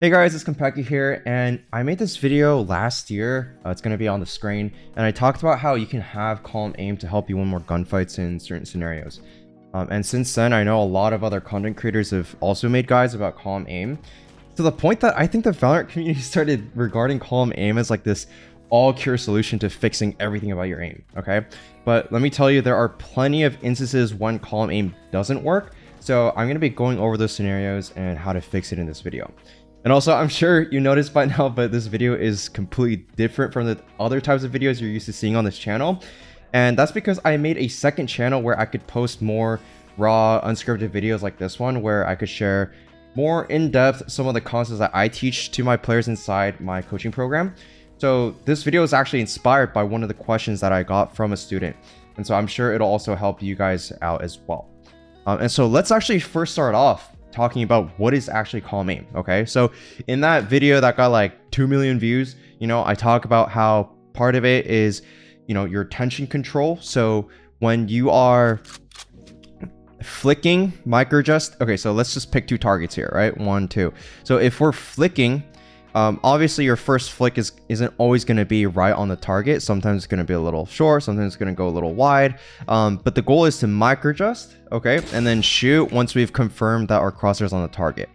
Hey guys, it's Konpeki here, and I made this video last year. It's going to be on the screen, and I talked about how you can have calm aim to help you win more gunfights in certain scenarios. And since then, I know a lot of other content creators have also made guides about calm aim, to the point that I think the Valorant community started regarding calm aim as like this all-cure solution to fixing everything about your aim, okay? But let me tell you, there are plenty of instances when calm aim doesn't work, so I'm going to be going over those scenarios and how to fix it in this video. And also, I'm sure you noticed by now, but this video is completely different from the other types of videos you're used to seeing on this channel. And that's because I made a second channel where I could post more raw, unscripted videos like this one, where I could share more in-depth some of the concepts that I teach to my players inside my coaching program. So this video is actually inspired by one of the questions that I got from a student. And so I'm sure it'll also help you guys out as well. And so let's actually first start off talking about what is actually calm aim. Okay, so in that video that got like 2 million views, I talk about how part of it is your tension control. So when you are flicking micro adjust, okay, so let's just pick two targets here, right? 1, 2. So if we're flicking, obviously your first flick isn't always going to be right on the target. Sometimes it's going to be a little short, sometimes it's going to go a little wide, but the goal is to micro adjust, okay, and then shoot once we've confirmed that our crosshair is on the target.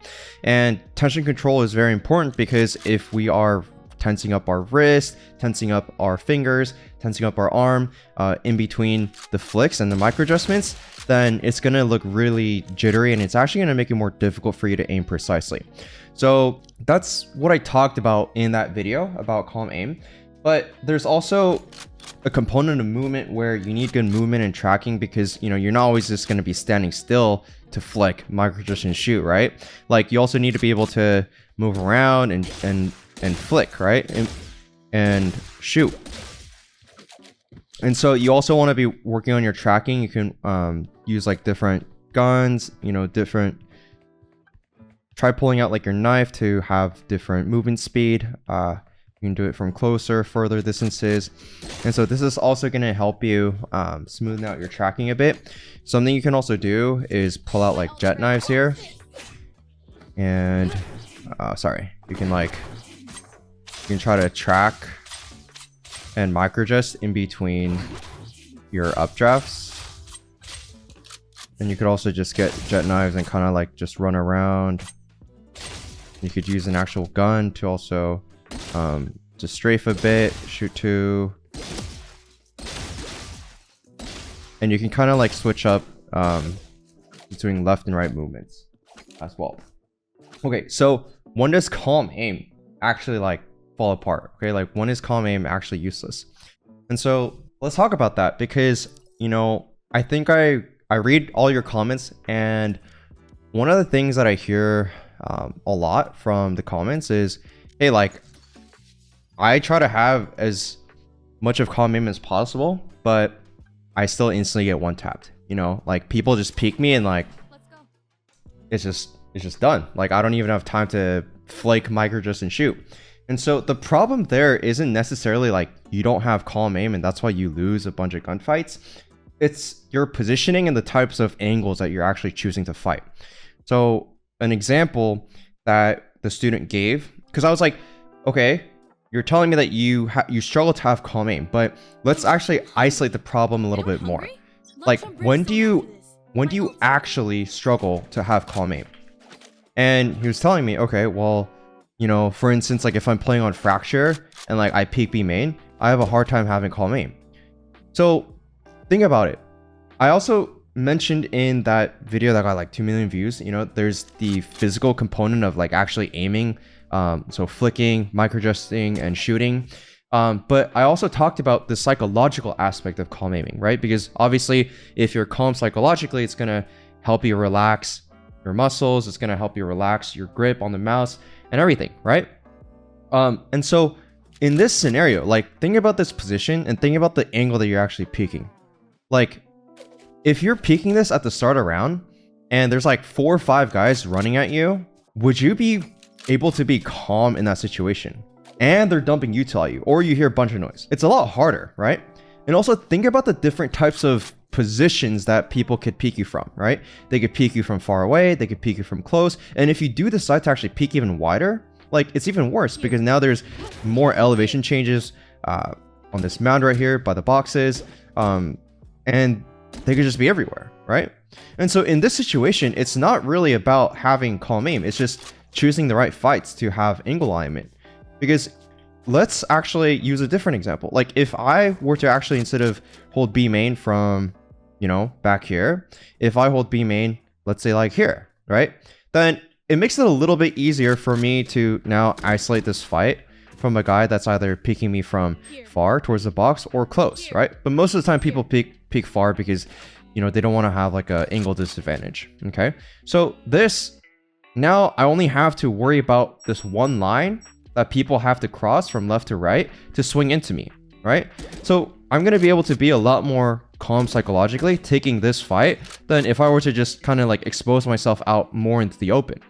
And tension control is very important, because if we are tensing up our wrist, tensing up our fingers, tensing up our arm in between the flicks and the micro adjustments, then it's going to look really jittery, and it's actually going to make it more difficult for you to aim precisely. So that's what I talked about in that video about calm aim. But there's also a component of movement where you need good movement and tracking, because you're not always just going to be standing still to flick, micro adjust, and shoot, right? Like, you also need to be able to move around and flick, right? And shoot. And so you also want to be working on your tracking. You can use like different guns, try pulling out like your knife to have different movement speed. You can do it from closer, further distances. And so this is also going to help you smoothen out your tracking a bit. Something you can also do is pull out like jet knives here. And you can try to track and micro adjust in between your updrafts. And you could also just get jet knives and kind of like just run around. You could use an actual gun to also just strafe a bit, shoot to. And you can kind of like switch up between left and right movements as well. Okay, so when does calm aim actually like fall apart? Okay, like when is calm aim actually useless? And so let's talk about that, because I think I read all your comments, and one of the things that I hear a lot from the comments is, hey, like, I try to have as much of calm aim as possible, but I still instantly get one tapped. Like, people just peek me and like it's just done. Like, I don't even have time to flake, micro adjust, and shoot. And so the problem there isn't necessarily like you don't have calm aim and that's why you lose a bunch of gunfights. It's your positioning and the types of angles that you're actually choosing to fight. So an example that the student gave, because I was like, okay, you're telling me that you struggle to have calm aim, but let's actually isolate the problem a little bit more. Like, when do you actually struggle to have calm aim? And he was telling me, okay, well, for instance, like if I'm playing on Fracture and like I peek B main, I have a hard time having calm aim. So think about it. I also mentioned in that video that got like 2 million views, there's the physical component of like actually aiming, so flicking, micro adjusting, and shooting. But I also talked about the psychological aspect of calm aiming, right? Because obviously if you're calm psychologically, it's going to help you relax your muscles. It's going to help you relax your grip on the mouse and everything, right? And so in this scenario, like, think about this position and think about the angle that you're actually peeking. Like, if you're peeking this at the start of round and there's like 4 or 5 guys running at you, would you be able to be calm in that situation? And they're dumping util at you, or you hear a bunch of noise. It's a lot harder, right? And also think about the different types of positions that people could peek you from, right? They could peek you from far away, they could peek you from close. And if you do decide to actually peek even wider, like it's even worse because now there's more elevation changes on this mound right here by the boxes, and they could just be everywhere, right? And so in this situation, it's not really about having calm aim. It's just choosing the right fights to have angle alignment. Because let's actually use a different example. Like if I were to actually, instead of hold B main from, you know, back here, if I hold B main, let's say like here, right? Then it makes it a little bit easier for me to now isolate this fight from a guy that's either peeking me from far towards the box or close, right? But most of the time people peek far because, you know, they don't want to have like a angle disadvantage. Okay, so this, now I only have to worry about this one line that people have to cross from left to right to swing into me, right? So I'm going to be able to be a lot more calm psychologically taking this fight than if I were to just kind of like expose myself out more into the open,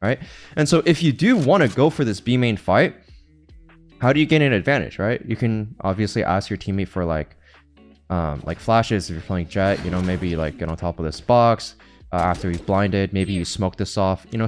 right? And so if you do want to go for this B main fight, how do you gain an advantage, right? You can obviously ask your teammate for like flashes if you're playing Jet, you know, maybe like get on top of this box after he's blinded, maybe you smoke this off, you know,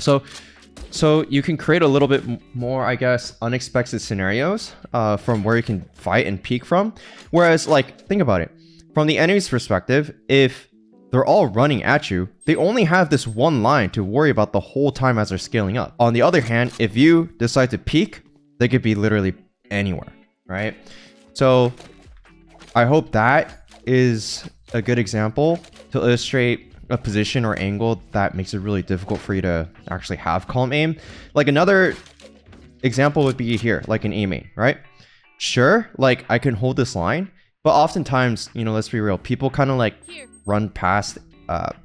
so you can create a little bit more, I guess, unexpected scenarios from where you can fight and peek from. Whereas, like, think about it. From the enemy's perspective, if they're all running at you, they only have this one line to worry about the whole time as they're scaling up. On the other hand, if you decide to peek, they could be literally anywhere, right? So I hope that is a good example to illustrate a position or angle that makes it really difficult for you to actually have calm aim. Like another example would be here, like an A main, right? Sure, like I can hold this line, but oftentimes, you know, let's be real, people kind of like run past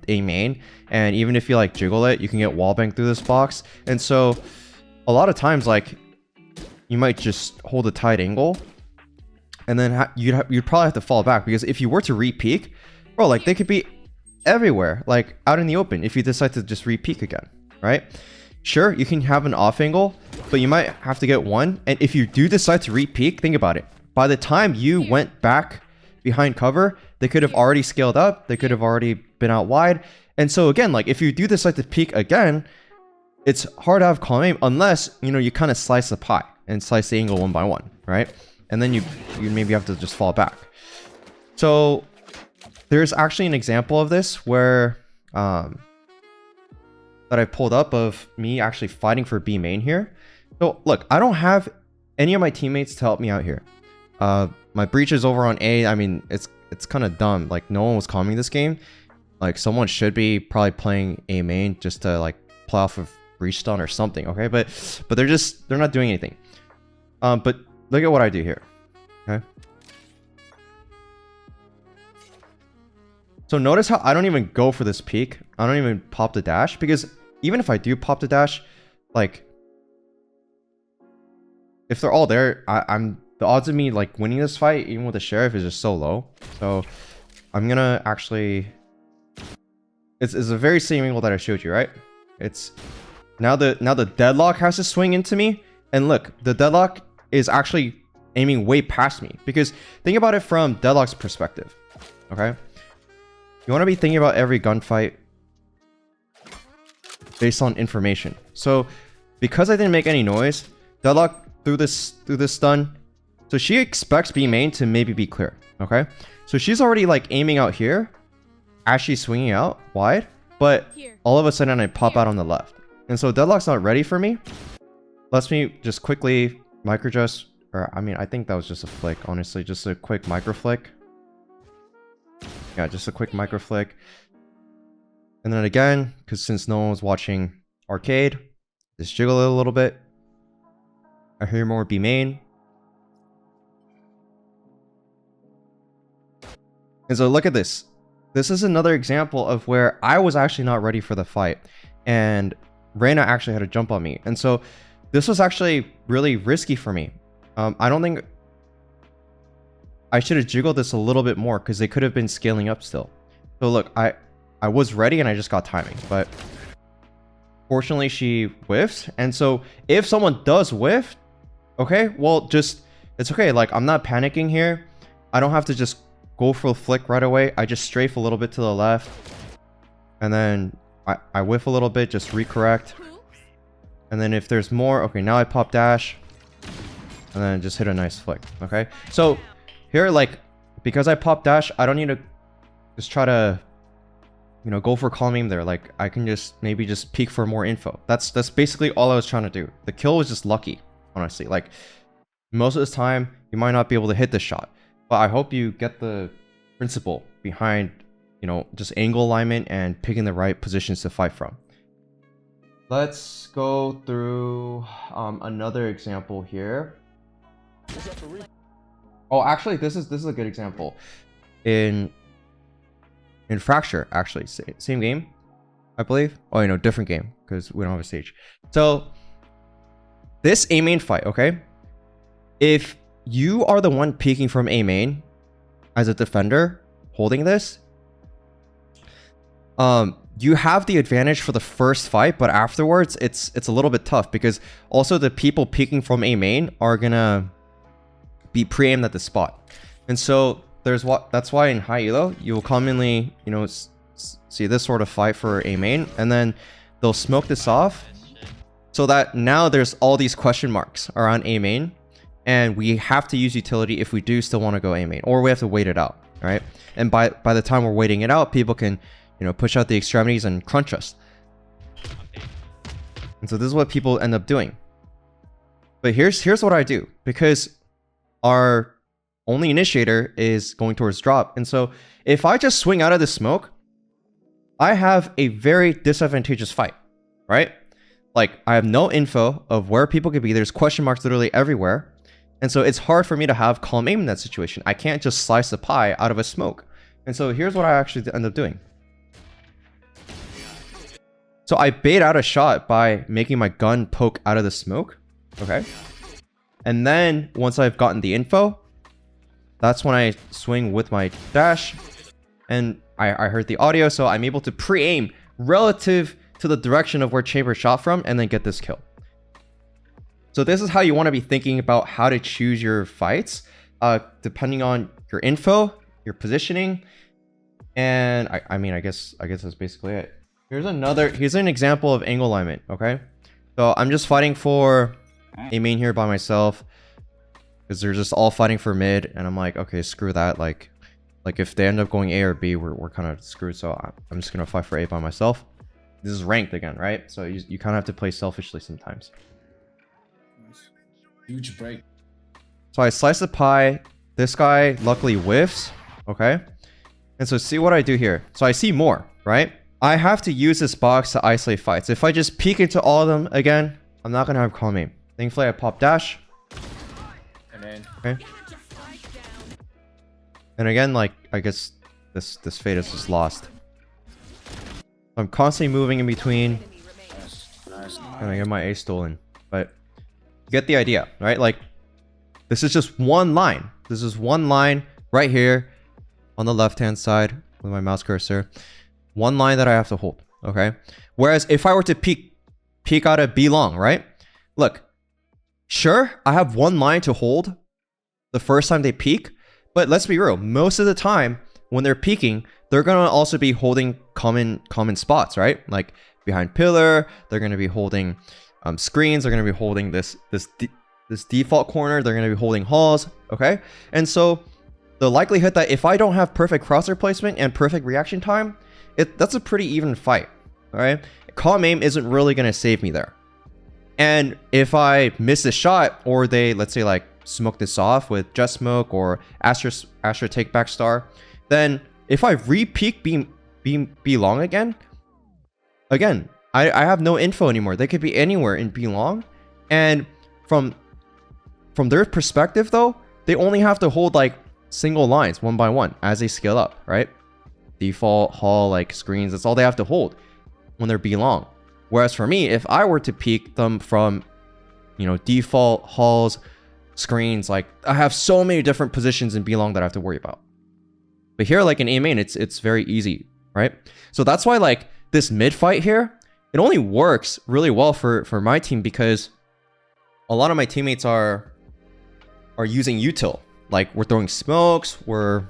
A main, and even if you like jiggle it, you can get wallbang through this box. And so a lot of times, like, you might just hold a tight angle, and then you'd probably have to fall back, because if you were to re-peek, bro, like they could be everywhere, like out in the open, if you decide to just re-peek again, right? Sure, you can have an off angle, but you might have to get one. And if you do decide to re-peek, think about it. By the time you went back behind cover, they could have already scaled up, they could have already been out wide. And so again, like if you do decide to peek again, it's hard to have calm aim unless, you know, you kind of slice the pie and slice the angle one by one, right? And then you maybe have to just fall back. So there's actually an example of this where that I pulled up of me actually fighting for B main here. So look, I don't have any of my teammates to help me out here. My breach is over on A. I mean, it's kind of dumb. Like no one was calming this game. Like someone should be probably playing A main just to like play off of breach stun or something. Okay, but they're not doing anything. But look at what I do here. Okay. So notice how I don't even go for this peek. I don't even pop the dash, because even if I do pop the dash, like if they're all there, I'm the odds of me like winning this fight, even with the sheriff, is just so low. So I'm gonna actually, it's the very same angle that I showed you, right? It's now the deadlock has to swing into me, and look, the deadlock is actually aiming way past me, because think about it from deadlock's perspective. Okay. You want to be thinking about every gunfight based on information. So because I didn't make any noise, Deadlock threw this stun. So she expects B main to maybe be clear. Okay. So she's already like aiming out here as she's swinging out wide, but all of a sudden I pop out on the left. And so Deadlock's not ready for me. Lets me just quickly microdress, or I mean, I think that was just a flick, honestly, just a quick micro flick. Yeah, just a quick micro flick. And then again, because since no one was watching arcade, just jiggle it a little bit. I hear more B main. And so look at this. This is another example of where I was actually not ready for the fight, and Reyna actually had to jump on me. And so this was actually really risky for me. I don't think I should have jiggled this a little bit more, because they could have been scaling up still. So look, I was ready and I just got timing, but fortunately she whiffed. And so if someone does whiff, okay, well, just, it's okay. Like, I'm not panicking here. I don't have to just go for a flick right away. I just strafe a little bit to the left, and then I whiff a little bit, just recorrect, And then if there's more, okay, now I pop dash. And then just hit a nice flick, okay? So here, like, because I pop dash, I don't need to just try to, you know, go for column aim there. Like, I can just maybe just peek for more info. That's basically all I was trying to do. The kill was just lucky, honestly. Like, most of the time, you might not be able to hit this shot. But I hope you get the principle behind, you know, just angle alignment and picking the right positions to fight from. Let's go through another example here. Oh, actually, this is a good example. In Fracture, actually, same game, I believe. Oh, you know, different game because we don't have a stage. So this A main fight, okay? If you are the one peeking from A main as a defender holding this, you have the advantage for the first fight, but afterwards it's a little bit tough because also the people peeking from A main are gonna be pre-aimed at the spot. And so that's why in high elo you'll commonly, you know, see this sort of fight for A main, and then they'll smoke this off so that now there's all these question marks around A main, and we have to use utility if we do still want to go A main, or we have to wait it out, right? And by the time we're waiting it out, people can, you know, push out the extremities and crunch us. And so this is what people end up doing. But here's what I do, because our only initiator is going towards drop. And so if I just swing out of the smoke, I have a very disadvantageous fight, right? Like, I have no info of where people could be. There's question marks literally everywhere. And so it's hard for me to have calm aim in that situation. I can't just slice the pie out of a smoke. And so here's what I actually end up doing. So I bait out a shot by making my gun poke out of the smoke. Okay. And then once I've gotten the info, that's when I swing with my dash. And I heard the audio, so I'm able to pre-aim relative to the direction of where Chamber shot from and then get this kill. So this is how you want to be thinking about how to choose your fights, depending on your info, your positioning. And I mean, I guess that's basically it. Here's an example of angle alignment, okay? So I'm just fighting for a main here by myself because they're just all fighting for mid, and I'm like, okay, screw that. Like if they end up going A or B, we're kind of screwed. So I'm just gonna fight for A by myself. This is ranked again, right? So you kind of have to play selfishly sometimes. Huge break. So I slice the pie. This guy luckily whiffs, okay? And so see what I do here. So I see more, right? I have to use this box to isolate fights. If I just peek into all of them again, I'm not gonna have calm aim. Thankfully, I pop dash. Okay. And again, like, I guess this fate is just lost. I'm constantly moving in between. Nice. And I get my A stolen. But you get the idea, right? Like, this is just one line. This is one line right here on the left-hand side with my mouse cursor. One line that I have to hold, okay? Whereas if I were to peek out of B long, right? Look, sure, I have one line to hold the first time they peek, but let's be real. Most of the time when they're peeking, they're gonna also be holding common spots, right? Like behind pillar, they're gonna be holding screens. They're gonna be holding this default corner. They're gonna be holding halls, okay? And so the likelihood that if I don't have perfect crosshair placement and perfect reaction time, that's a pretty even fight, all right? Calm aim isn't really gonna save me there. And if I miss a shot, or they, let's say, like smoke this off with Jet Smoke or Astra Take Back Star, then if I re-peek B long again, I have no info anymore. They could be anywhere in B long, and from their perspective though, they only have to hold like single lines one by one as they scale up, right? Default, hall, like screens, that's all they have to hold when they're B long. Whereas for me, if I were to peek them from, you know, default, halls, screens, like I have so many different positions in B long that I have to worry about. But here, like in A main, it's very easy, right? So that's why like this mid fight here, it only works really well for my team because a lot of my teammates are using util. Like we're throwing smokes, we're,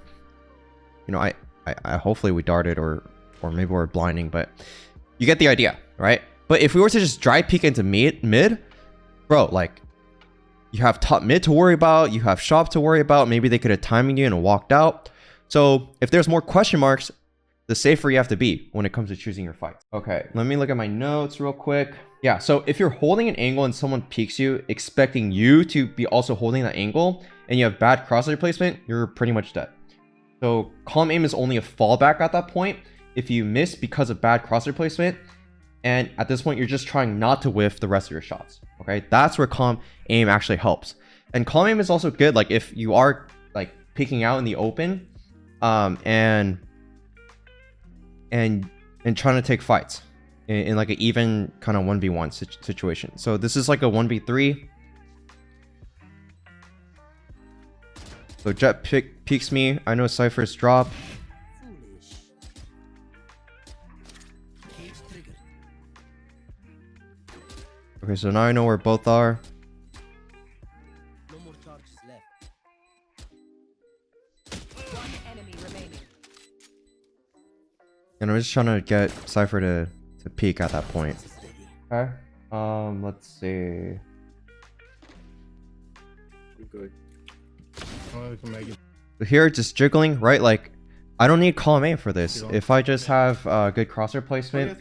you know, I hopefully we darted or maybe we're blinding, but you get the idea, right? But if we were to just dry peek into mid, bro, like, you have top mid to worry about, you have shop to worry about, maybe they could have timed you and walked out. So if there's more question marks, the safer you have to be when it comes to choosing your fights. Okay, let me look at my notes real quick. Yeah, so if you're holding an angle and someone peeks you, expecting you to be also holding that angle, and you have bad crosshair placement, you're pretty much dead. So calm aim is only a fallback at that point if you miss because of bad crosshair placement, and at this point you're just trying not to whiff the rest of your shots. Okay, that's where calm aim actually helps. And calm aim is also good like if you are like peeking out in the open and trying to take fights in like an even kind of 1v1 situation. So this is like a 1v3. So Jet peeks me. I know Cypher's drop. Okay, so now I know where both are. And I'm just trying to get Cypher to peek at that point. Okay. Let's see. Good. So here, just jiggling, right? Like, I don't need calm aim for this. If I just have good crosshair placement,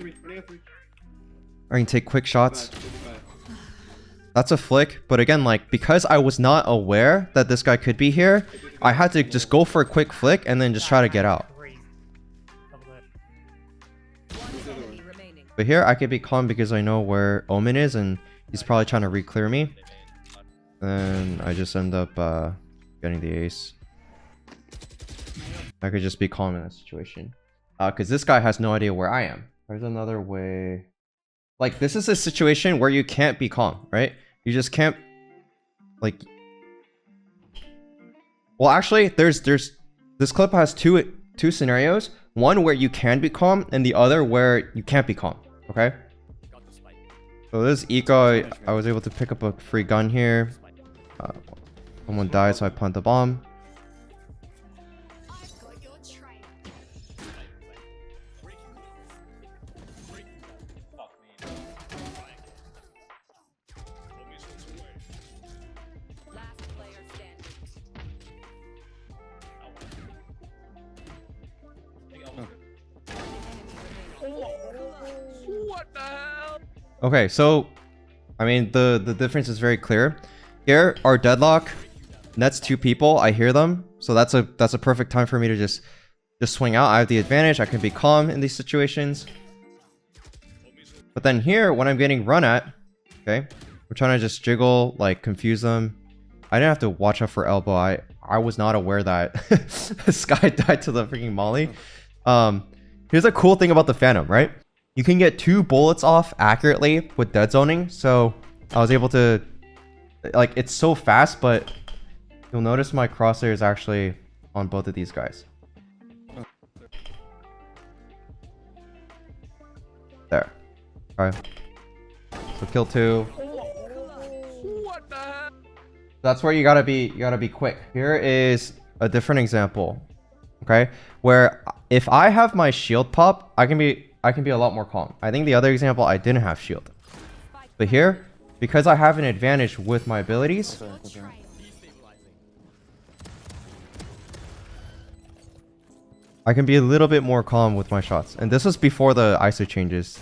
I can take quick shots. That's a flick, but again, like, because I was not aware that this guy could be here, I had to just go for a quick flick and then just try to get out. But here, I could be calm because I know where Omen is and he's probably trying to re-clear me. And I just end up getting the ace. I could just be calm in that situation. Because this guy has no idea where I am. There's another way. Like, this is a situation where you can't be calm, right? You just can't, like... Well, actually, there's this clip has two scenarios. One where you can be calm, and the other where you can't be calm, okay? So this eco, I was able to pick up a free gun here. Someone died, so I plant the bomb. What the hell? Okay, so I mean the difference is very clear. Here, our deadlock, that's two people. I hear them, so that's a perfect time for me to just swing out. I have the advantage. I can be calm in these situations. But then here, when I'm getting run at, okay, we're trying to just jiggle, like confuse them. I didn't have to watch out for elbow. I was not aware that this guy died to the freaking molly. Here's a cool thing about the Phantom, right? You can get 2 bullets off accurately with dead zoning. So I was able to, like, it's so fast, but you'll notice my crosshair is actually on both of these guys. There. Okay. So kill 2. What the hell? That's where you gotta be quick. Here is a different example, okay, where if I have my shield pop, I can be a lot more calm. I think the other example, I didn't have shield, but here, because I have an advantage with my abilities, I can be a little bit more calm with my shots. And this was before the ISO changes.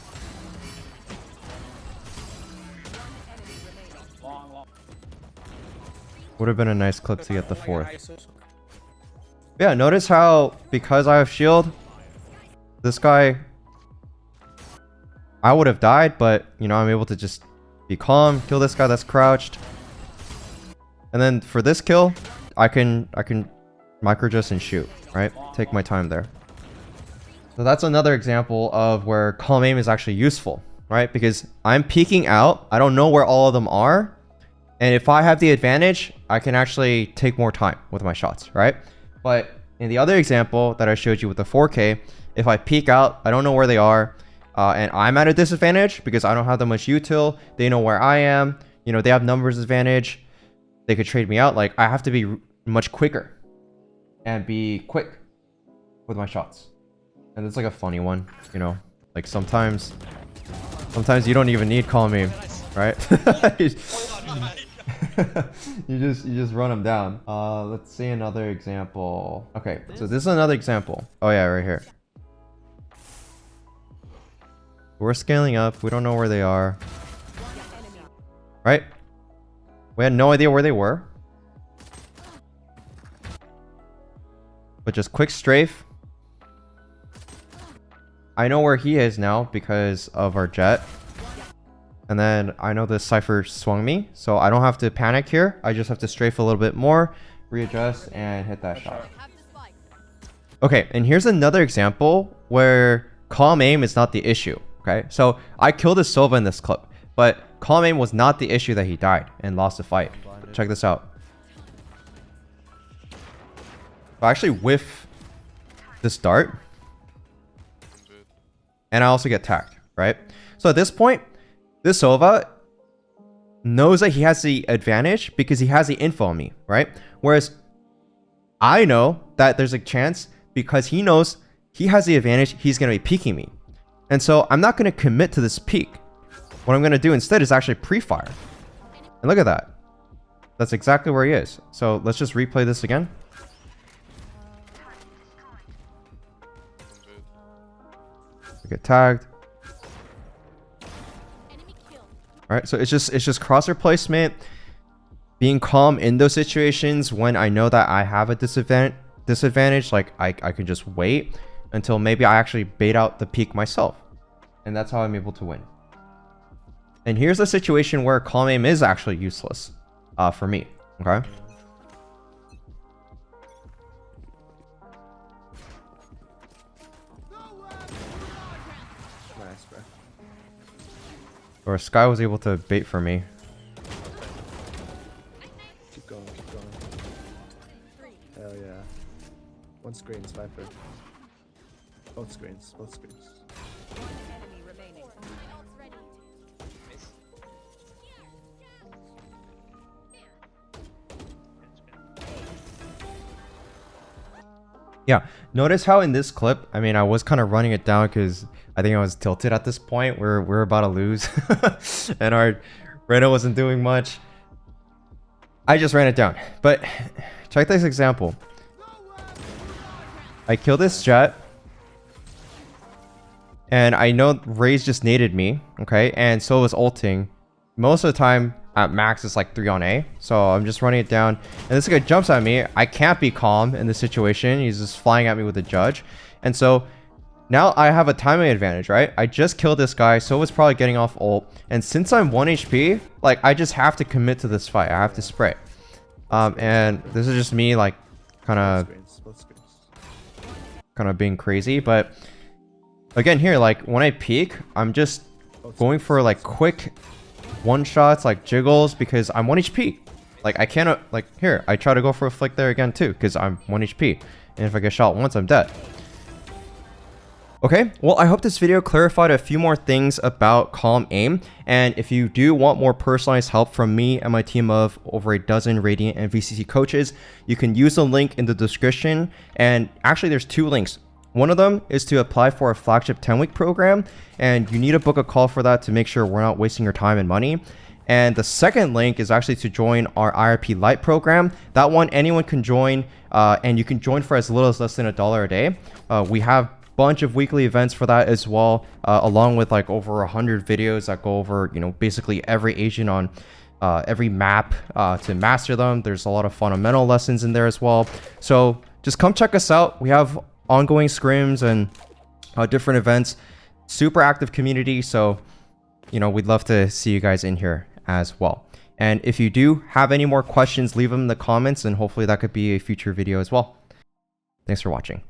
Would have been a nice clip to get the 4th. Yeah, notice how, because I have shield, this guy, I would have died, but, you know, I'm able to just be calm, kill this guy that's crouched. And then for this kill, I can micro just and shoot, right? Take my time there. So that's another example of where calm aim is actually useful, right? Because I'm peeking out, I don't know where all of them are. And if I have the advantage, I can actually take more time with my shots, right? But in the other example that I showed you with the 4K, if I peek out, I don't know where they are, and I'm at a disadvantage because I don't have that much util. They know where I am. You know, they have numbers advantage. They could trade me out. Like, I have to be much quicker and be quick with my shots. And it's like a funny one, you know? Like, sometimes Sometimes you don't even need calm aim, right? you just run them down. Let's see another example. Okay, so this is another example. Oh yeah, right here. We're scaling up. We don't know where they are. Right? We had no idea where they were. But just quick strafe. I know where he is now because of our jet. And then I know this Cypher swung me, so I don't have to panic here. I just have to strafe a little bit more, readjust, and hit that shot. Okay, and here's another example where calm aim is not the issue. Okay, so I killed a Sova in this clip, but calm aim was not the issue that he died and lost the fight. Check this out. I actually whiff this dart, and I also get tagged, right? So at this point, this Sova knows that he has the advantage because he has the info on me, right? Whereas I know that there's a chance because he knows he has the advantage, he's going to be peeking me. And so I'm not going to commit to this peek. What I'm going to do instead is actually pre-fire. And look at that. That's exactly where he is. So let's just replay this again. Get tagged. Alright, so it's just crosshair placement, being calm in those situations when I know that I have a disadvantage, like I can just wait until maybe I actually bait out the peak myself. And that's how I'm able to win. And here's a situation where calm aim is actually useless for me, okay? Nice, bro. Or Sky was able to bait for me. Keep going, keep going. Hell yeah. One screen, Sniper. Both screens, both screens. Enemy remaining. Yeah, notice how in this clip, I mean, I was kind of running it down because I think I was tilted at this point. We're about to lose, and our Reno wasn't doing much. I just ran it down. But check this example. I kill this jet, and I know Raze just naded me, okay, and so was ulting. Most of the time at max it's like 3 on A, so I'm just running it down, and this guy jumps at me. I can't be calm in this situation. He's just flying at me with a judge, and so now I have a timing advantage, right? I just killed this guy, so was probably getting off ult, and since I'm 1 HP, like I just have to commit to this fight. I have to spray. And this is just me like kind of being crazy, but again here, like when I peek, I'm just going for like quick one shots, like jiggles, because I'm 1 HP. Like I cannot, like here, I try to go for a flick there again too, because I'm 1 HP, and if I get shot once, I'm dead. Okay, well, I hope this video clarified a few more things about calm aim, and if you do want more personalized help from me and my team of over a dozen Radiant and VCC coaches, you can use the link in the description, and actually there's 2 links. One of them is to apply for a flagship 10-week program, and you need to book a call for that to make sure we're not wasting your time and money. And the second link is actually to join our IRP Lite program. That one, anyone can join, and you can join for as little as less than $1 a day. We have bunch of weekly events for that as well, along with like over 100 videos that go over, you know, basically every agent on every map to master them. There's a lot of fundamental lessons in there as well, so just come check us out. We have ongoing scrims and different events, super active community, so you know, we'd love to see you guys in here as well. And if you do have any more questions, leave them in the comments, and hopefully that could be a future video as well. Thanks for watching.